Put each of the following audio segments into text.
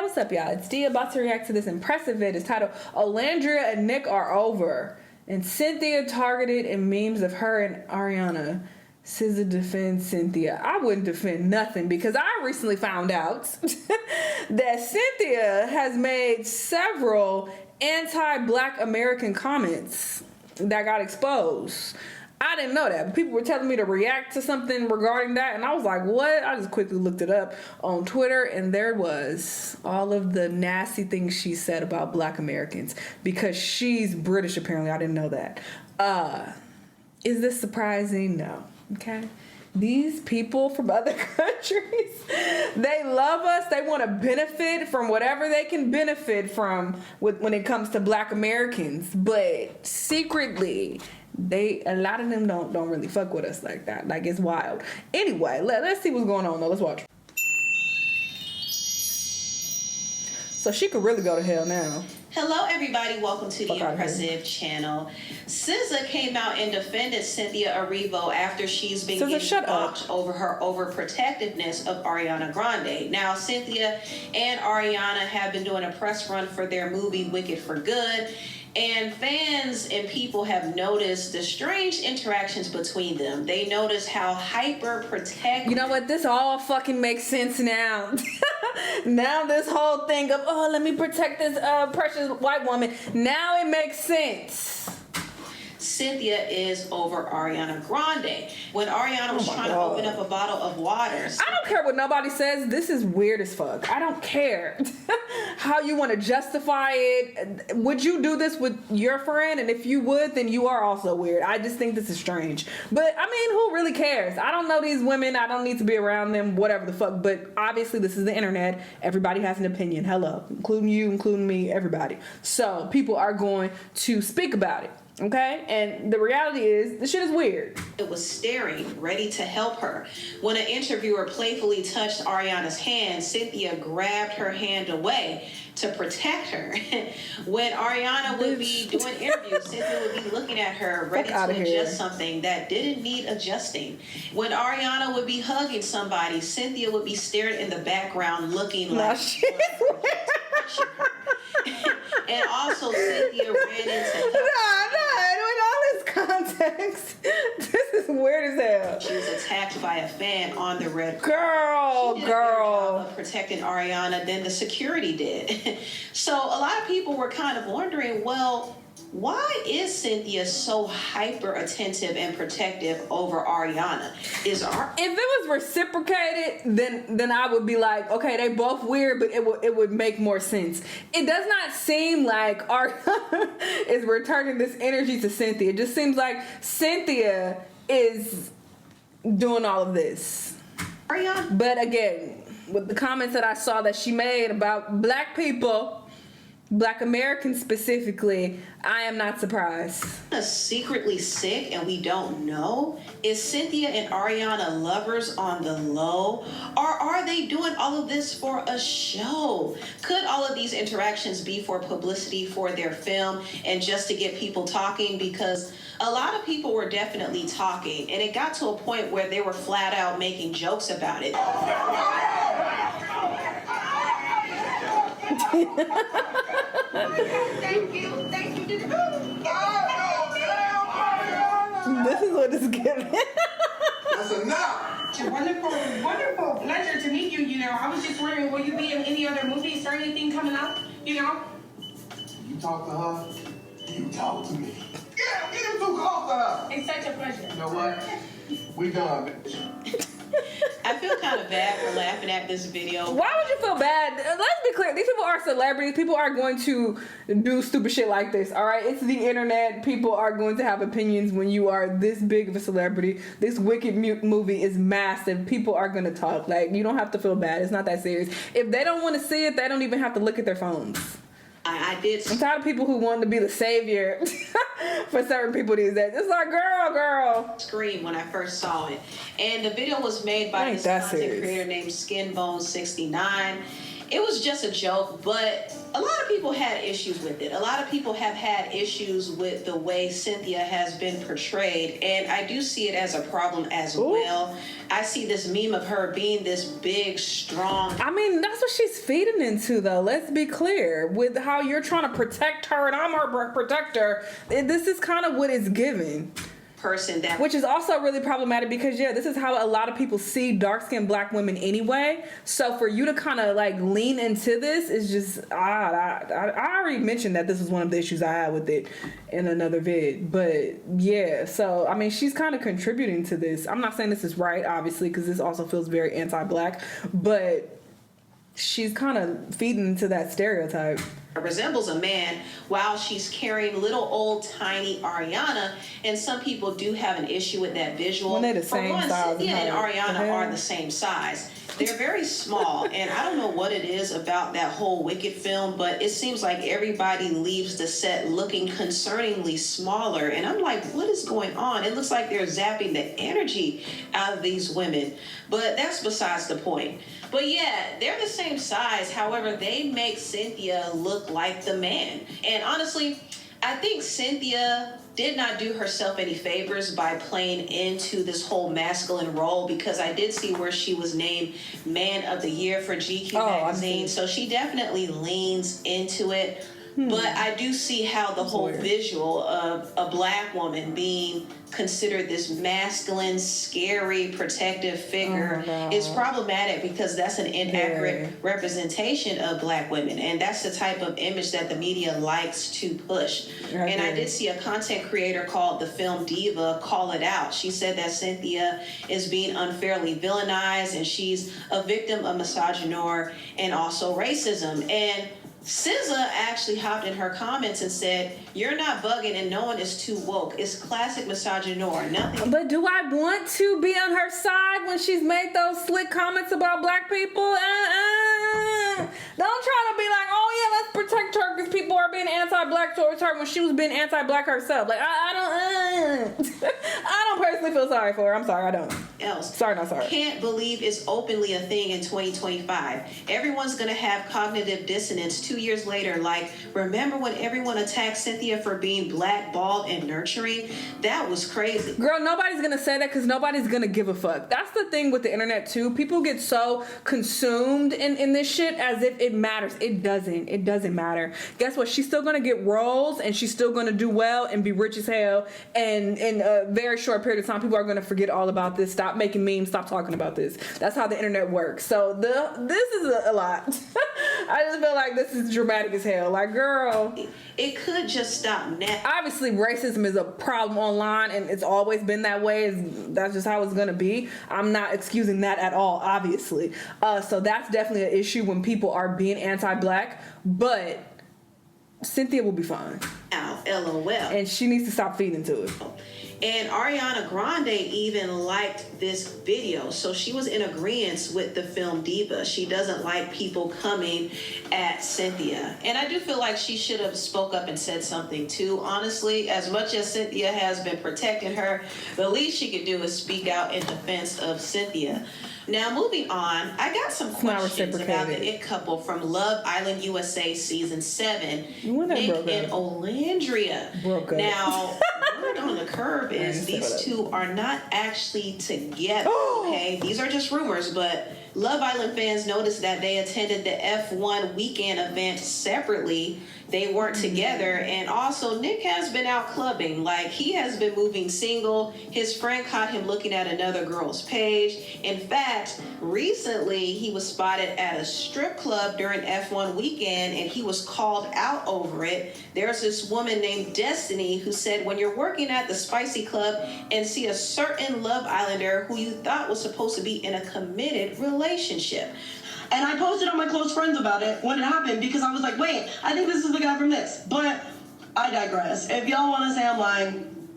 what's up, y'all? It's Dia about to react to this impressive vid. It's titled Olandria and Nic Are Over. And Cynthia targeted in memes of her and Ariana. SZA defends Cynthia. I wouldn't defend nothing because I recently found out that Cynthia has made several anti-Black American comments that got exposed. I didn't know that, but people were telling me to react to something regarding that, and I was like, what? I just quickly looked it up on Twitter, and there was all of the nasty things she said about Black Americans because she's British, apparently. I didn't know that. Is this surprising? No. Okay. These people from other countries, they love us. They want to benefit from whatever they can benefit from when it comes to Black Americans, but secretly, a lot of them don't really fuck with us like that. Like, it's wild. Anyway, let's see what's going on though. Let's watch. So she could really go to hell now. Hello everybody, welcome to the Impressive channel. SZA came out and defended Cynthia Ervio after she's been getting mocked over her overprotectiveness of Ariana Grande. Now Cynthia and Ariana have been doing a press run for their movie Wicked for Good, and fans and people have noticed the strange interactions between them. They notice how hyper protective. You know what? This all fucking makes sense now. Now this whole thing of, oh, let me protect this precious white woman. Now it makes sense. Cynthia is over Ariana Grande. When Ariana was trying to open up a bottle of water. I don't care what nobody says. This is weird as fuck. I don't care how you want to justify it. Would you do this with your friend? And if you would, then you are also weird. I just think this is strange. But I mean, who really cares? I don't know these women. I don't need to be around them, whatever the fuck. But obviously this is the internet. Everybody has an opinion. Hello. Including you, including me, everybody. So people are going to speak about it. Okay, and the reality is this shit is weird. It was staring, ready to help her. When an interviewer playfully touched Ariana's hand, Cynthia grabbed her hand away to protect her. When Ariana would be doing interviews, Cynthia would be looking at her, ready to adjust something that didn't need adjusting. When Ariana would be hugging somebody, Cynthia would be staring in the background, looking like and also Cynthia ran into in all this context, this is weird as hell. She was attacked by a fan on the red carpet. Girl, she did a better job of protecting Ariana than the security did. So a lot of people were kind of wondering, well, why is Cynthia so hyper attentive and protective over Ariana? If it was reciprocated, then I would be like, okay, they both weird, but it would make more sense. It does not seem like Ariana is returning this energy to Cynthia. It just seems like Cynthia is doing all of this. Ariana. But again, with the comments that I saw that she made about Black people, Black Americans specifically, I am not surprised. Secretly sick and we don't know? Is Cynthia and Ariana lovers on the low? Or are they doing all of this for a show? Could all of these interactions be for publicity for their film and just to get people talking? Because a lot of people were definitely talking, and it got to a point where they were flat out making jokes about it. Thank you. This is what it's giving. That's enough. It's a wonderful pleasure to meet you. You know, I was just wondering, will you be in any other movies or anything coming up? You know? You talk to her, you talk to me. Yeah, get him too close to her. It's such a pleasure. You know what? We done, bitch. I feel kind of bad for laughing at this video. Why would you feel bad? Let's be clear. These people are celebrities. People are going to do stupid shit like this. All right? It's the internet. People are going to have opinions when you are this big of a celebrity. This Wicked movie is massive. People are going to talk. Like, you don't have to feel bad. It's not that serious. If they don't want to see it, they don't even have to look at their phones. I did. I'm tired of people who want to be the savior for certain people these days. It's like, girl. Scream when I first saw it. And the video was made by this content creator named Skinbone69. it was just a joke, but a lot of people had issues with it. A lot of people have had issues with the way Cynthia has been portrayed, and I do see it as a problem as well. I see this meme of her being this big, strong... I mean, that's what she's feeding into, though. Let's be clear. With how you're trying to protect her, and I'm her protector, this is kind of what it's giving. Person that, which is also really problematic because this is how a lot of people see dark-skinned black women anyway. So for you to kind of like lean into this is just odd. I already mentioned that this was one of the issues I had with it in another vid, but yeah. So I mean, she's kind of contributing to this. I'm not saying this is right, obviously, because this also feels very anti-black, but she's kind of feeding into that stereotype. Resembles a man while she's carrying little old tiny Ariana, and some people do have an issue with that visual. When they're the same size. Cynthia and Ariana are the same size. They're very small, and I don't know what it is about that whole Wicked film, but it seems like everybody leaves the set looking concerningly smaller, and I'm like, what is going on? It looks like they're zapping the energy out of these women, but that's besides the point. But yeah, they're the same size. However, they make Cynthia look like the man. And honestly, I think Cynthia did not do herself any favors by playing into this whole masculine role, because I did see where she was named Man of the Year for GQ magazine. So she definitely leans into it. But I do see how the whole visual of a black woman being considered this masculine, scary, protective figure is problematic, because that's an inaccurate representation of black women. And that's the type of image that the media likes to push. And I did see a content creator called The Film Diva call it out. She said that Cynthia is being unfairly villainized, and she's a victim of misogynoir and also racism. And SZA actually hopped in her comments and said, "You're not bugging, and no one is too woke. It's classic misogynoir. Nothing." But do I want to be on her side when she's made those slick comments about black people? Don't try to be like, oh yeah, let's protect her because people are being anti-black towards her when she was being anti-black herself. Like, I don't personally feel sorry for her. I'm sorry, I don't. Sorry, not sorry. Can't believe it's openly a thing in 2025. Everyone's gonna have cognitive dissonance 2 years later. Like, remember when everyone attacked Cynthia for being black, bald, and nurturing? That was crazy. Girl, nobody's gonna say that because nobody's gonna give a fuck. That's the thing with the internet too. People get so consumed in this shit as if it matters. It doesn't. It doesn't matter. Guess what? She's still gonna get roles, and she's still gonna do well and be rich as hell. And in a very short period of time, people are gonna forget all about this. Stop making memes. Stop talking about this. That's how the internet works. So this is a lot. I just feel like this is dramatic as hell. Like, girl, it could just stop now. Obviously, racism is a problem online, and it's always been that way. That's just how it's gonna be. I'm not excusing that at all, obviously. So that's definitely an issue when people are being anti-black. But Cynthia will be fine. Now, LOL. And she needs to stop feeding to it. And Ariana Grande even liked this video. So she was in agreement with the Film Diva. She doesn't like people coming at Cynthia. And I do feel like she should have spoke up and said something too. Honestly, as much as Cynthia has been protecting her, the least she could do is speak out in defense of Cynthia. Now, moving on, I got some questions about the It couple from Love Island USA Season 7, Nick and Olandria. Now, word on the curve is these two are not actually together, okay? These are just rumors, but Love Island fans noticed that they attended the F1 weekend event separately. They weren't together, and also Nick has been out clubbing. Like, he has been moving single. His friend caught him looking at another girl's page. In fact, recently he was spotted at a strip club during F1 weekend, and he was called out over it. There's this woman named Destiny who said, when you're working at the Spicy Club and see a certain Love Islander who you thought was supposed to be in a committed relationship. And I posted on my close friends about it when it happened, because I was like, wait, I think this is the guy from this. But I digress. If y'all want to say I'm lying,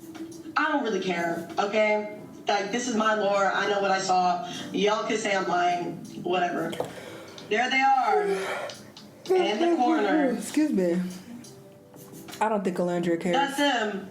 I don't really care, okay? Like, this is my lore. I know what I saw. Y'all can say I'm lying. Whatever. There they are. In the corner. Excuse me. I don't think Olandria cares. That's them.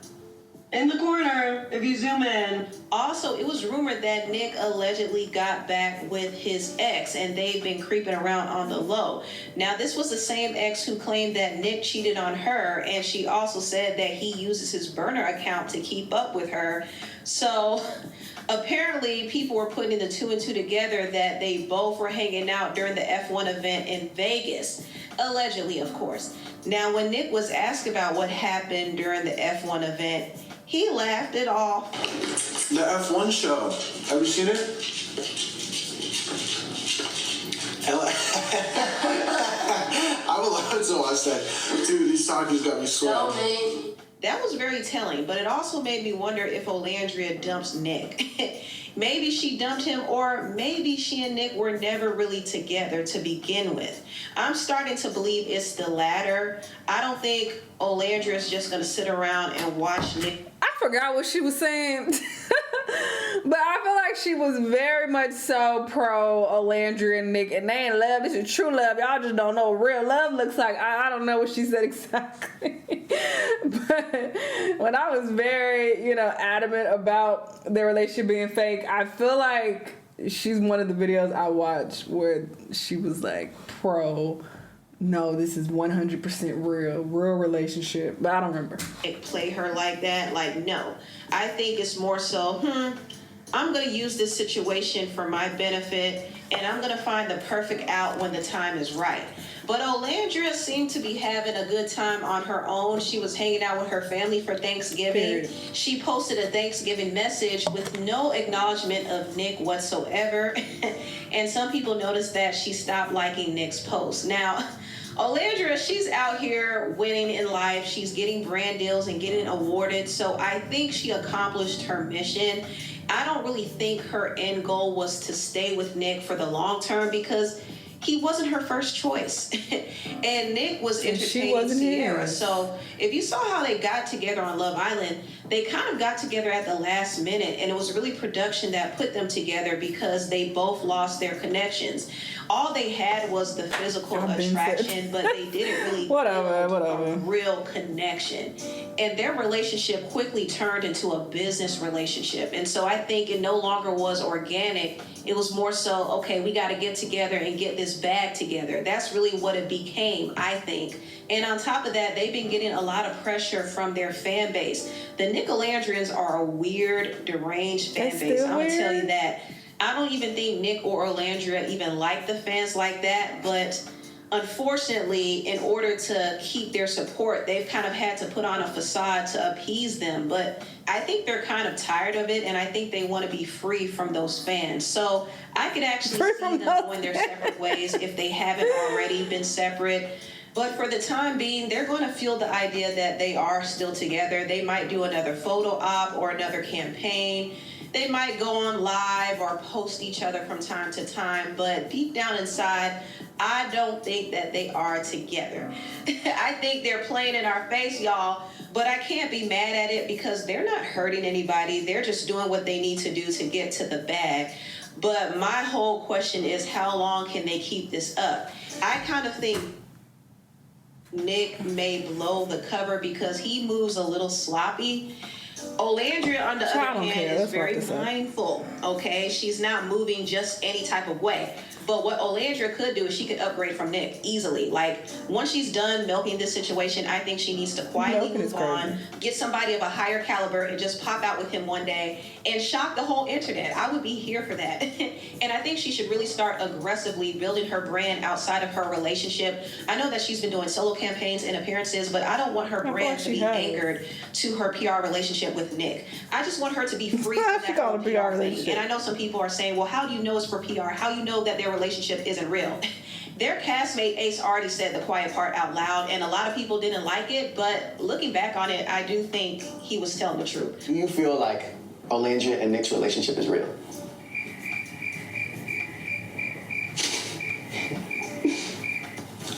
in the corner, if you zoom in. Also, it was rumored that Nick allegedly got back with his ex, and they've been creeping around on the low. Now, this was the same ex who claimed that Nick cheated on her, and she also said that he uses his burner account to keep up with her. So apparently people were putting the two and two together that they both were hanging out during the F1 event in Vegas. Allegedly, of course. Now, when Nick was asked about what happened during the F1 event, he laughed it off. The F1 show. Have you seen it? I would love to watch that. Dude, these talkies got me sweating. That was very telling, but it also made me wonder if Olandria dumps Nick. Maybe she dumped him, or maybe she and Nick were never really together to begin with. I'm starting to believe it's the latter. I don't think Olandria is just going to sit around and watch Nick. I forgot what she was saying. But I feel like she was very much so pro Olandria and Nick, and they ain't love. This is true love. Y'all just don't know what real love looks like. I don't know what she said exactly. But when I was very, adamant about their relationship being fake, I feel like she's one of the videos I watched where she was like pro, no, this is 100% real relationship. But I don't remember. Play her like that. Like, no. I think it's more so, I'm going to use this situation for my benefit, and I'm going to find the perfect out when the time is right. But Olandria seemed to be having a good time on her own. She was hanging out with her family for Thanksgiving. Period. She posted a Thanksgiving message with no acknowledgement of Nick whatsoever. And some people noticed that she stopped liking Nick's posts. Now, Olandria, she's out here winning in life. She's getting brand deals and getting awarded. So I think she accomplished her mission. I don't really think her end goal was to stay with Nick for the long term, because he wasn't her first choice. And Nick was entertaining Sierra. So if you saw how they got together on Love Island, they kind of got together at the last minute, and it was really production that put them together because they both lost their connections. All they had was the physical attraction, but they didn't really build a real connection. And their relationship quickly turned into a business relationship. And so I think it no longer was organic. It was more so, okay, we got to get together and get this bag together. That's really what it became, I think. And on top of that, they've been getting a lot of pressure from their fan base. The Nicolandrians are a weird, deranged fan base. I'm going to tell you that. I don't even think Nick or Olandria even like the fans like that, but unfortunately, in order to keep their support, they've kind of had to put on a facade to appease them. But I think they're kind of tired of it, and I think they want to be free from those fans. So I could actually see them going their separate ways if they haven't already been separate. But for the time being, they're going to feel the idea that they are still together. They might do another photo op or another campaign. They might go on live or post each other from time to time, but deep down inside, I don't think that they are together. I think they're playing in our face, y'all, but I can't be mad at it because they're not hurting anybody. They're just doing what they need to do to get to the bag. But my whole question is, how long can they keep this up? I kind of think Nick may blow the cover because he moves a little sloppy. Olandria, on the other hand, is very mindful, okay? She's not moving just any type of way. But what Olandria could do is she could upgrade from Nick easily. Like, once she's done milking this situation, I think she needs to quietly move on, get somebody of a higher caliber, and just pop out with him one day and shock the whole internet. I would be here for that. And I think she should really start aggressively building her brand outside of her relationship. I know that she's been doing solo campaigns and appearances, but I don't want her brand to be anchored to her PR relationship with Nick. I just want her to be free from that whole PR thing. And I know some people are saying, well, how do you know it's for PR? How do you know that their relationship isn't real? Their castmate Ace already said the quiet part out loud, and a lot of people didn't like it, but looking back on it, I do think he was telling the truth. Do you feel like Olandria and Nick's relationship is real?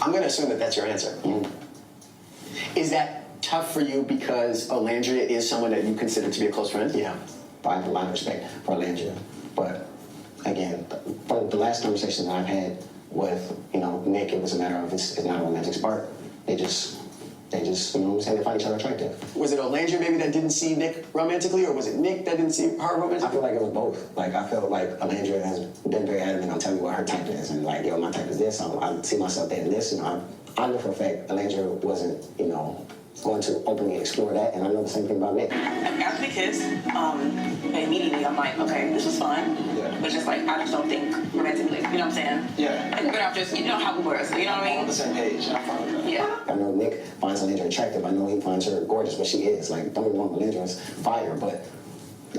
I'm going to assume that that's your answer. Is that tough for you because Olandria is someone that you consider to be a close friend? Yeah, I have a lot of respect for Olandria, but again, for the last conversations that I've had with, Nick, it was a matter of it's not a romantic spark. They just They just, you know what I'm saying, they find each other attractive. Was it Olandria maybe that didn't see Nick romantically, or was it Nick that didn't see her romantically? I feel like it was both. Like, I feel like Olandria has been very adamant on telling me what her type is. And like, yo, my type is this. I see myself dating this. And I know for a fact Olandria wasn't, you know, going to openly explore that. And I know the same thing about Nick. After the kiss, immediately I'm like, okay, this was fun. Yeah. But just like, I just don't think romantically. You know what I'm saying? Yeah. But I'm just, you know how we were, so you know what I mean? On the same page. I follow that. Yeah. I know Nick finds Olandria attractive. I know he finds her gorgeous, but she is. Like, don't get me wrong, Olandria is fire, but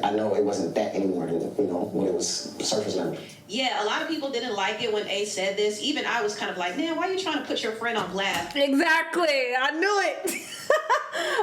I know it wasn't that anymore, you know, when it was surface level. Yeah, a lot of people didn't like it when A said this. Even I was kind of like, man, why are you trying to put your friend on blast? Exactly. I knew it.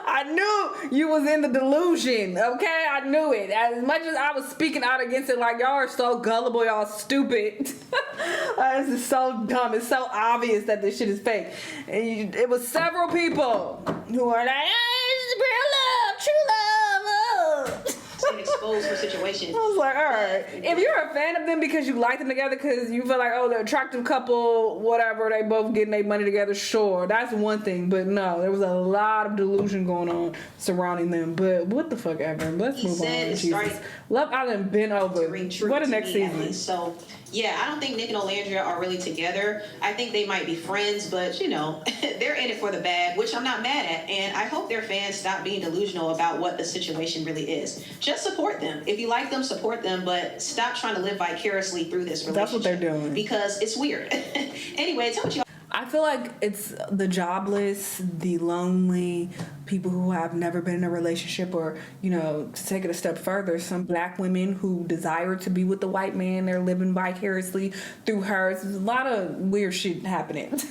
I knew you was in the delusion, okay? I knew it. As much as I was speaking out against it, like, y'all are so gullible, y'all stupid. This is so dumb. It's so obvious that this shit is fake. And it was several people who are like, it's real love, true love. Being exposed for situation. I was like, all right. If you're a fan of them because you like them together, because you feel like, oh, they're an attractive couple, whatever, they both getting their money together, sure, that's one thing. But no, there was a lot of delusion going on surrounding them. But what the fuck ever. Let's move on. Jesus. Love Island been over. What the next season? So, yeah, I don't think Nick and Olandria are really together. I think they might be friends, but, you know, they're in it for the bag, which I'm not mad at. And I hope their fans stop being delusional about what the situation really is. Just support them. If you like them, support them, but stop trying to live vicariously through this relationship. That's what they're doing. Because it's weird. Anyway, tell what you. I feel like it's the jobless, the lonely, people who have never been in a relationship, or, you know, to take it a step further, some black women who desire to be with the white man, they're living vicariously through hers. There's a lot of weird shit happening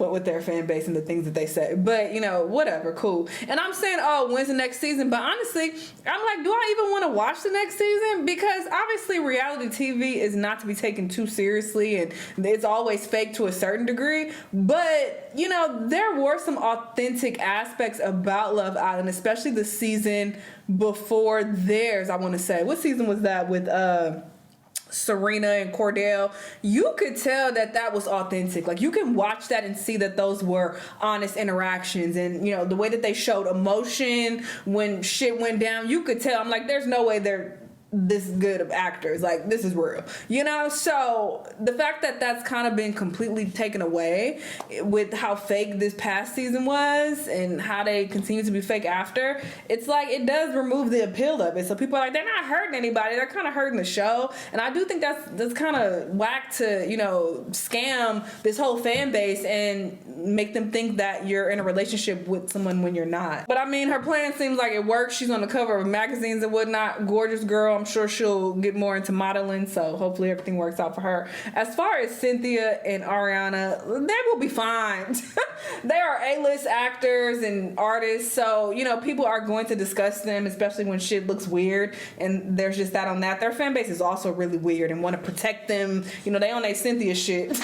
with their fan base and the things that they say. But, you know, whatever, cool. And I'm saying, oh, when's the next season? But honestly, I'm like, do I even want to watch the next season? Because obviously reality TV is not to be taken too seriously, and it's always fake to a certain degree. But, you know, there were some authentic aspects about Love Island, especially the season before theirs, I want to say. What season was that with Serena and Cordell? You could tell that was authentic. Like, you can watch that and see that those were honest interactions. And, you know, the way that they showed emotion when shit went down, you could tell. I'm like, there's no way they're this good of actors, like, this is real, you know? So the fact that that's kind of been completely taken away with how fake this past season was and how they continue to be fake after, it's like, it does remove the appeal of it. So people are like, they're not hurting anybody, they're kind of hurting the show. And I do think that's kind of whack to, you know, scam this whole fan base and make them think that you're in a relationship with someone when you're not. But I mean, her plan seems like it works. She's on the cover of magazines and whatnot, gorgeous girl. I'm sure she'll get more into modeling, so hopefully everything works out for her. As far as Cynthia and Ariana, they will be fine. They are A-list actors and artists, so, you know, people are going to discuss them, especially when shit looks weird, and there's just that on that. Their fan base is also really weird and want to protect them. You know, they on their Cynthia shit.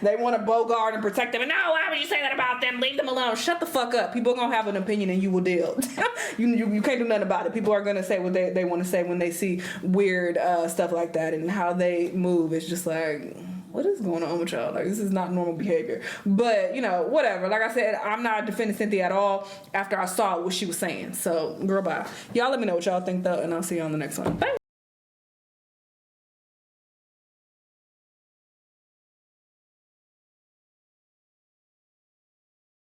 They want to bogart and protect them, and no, why would you say that about them? Leave them alone. Shut the fuck up. People are going to have an opinion and you will deal. You can't do nothing about it. People are going to say what they want to say when they see weird stuff like that, and how they move. It's just like, what is going on with y'all? Like, this is not normal behavior. But, you know, whatever. Like I said, I'm not defending Cynthia at all after I saw what she was saying. So, girl, bye. Y'all let me know what y'all think, though, and I'll see you on the next one. Bye.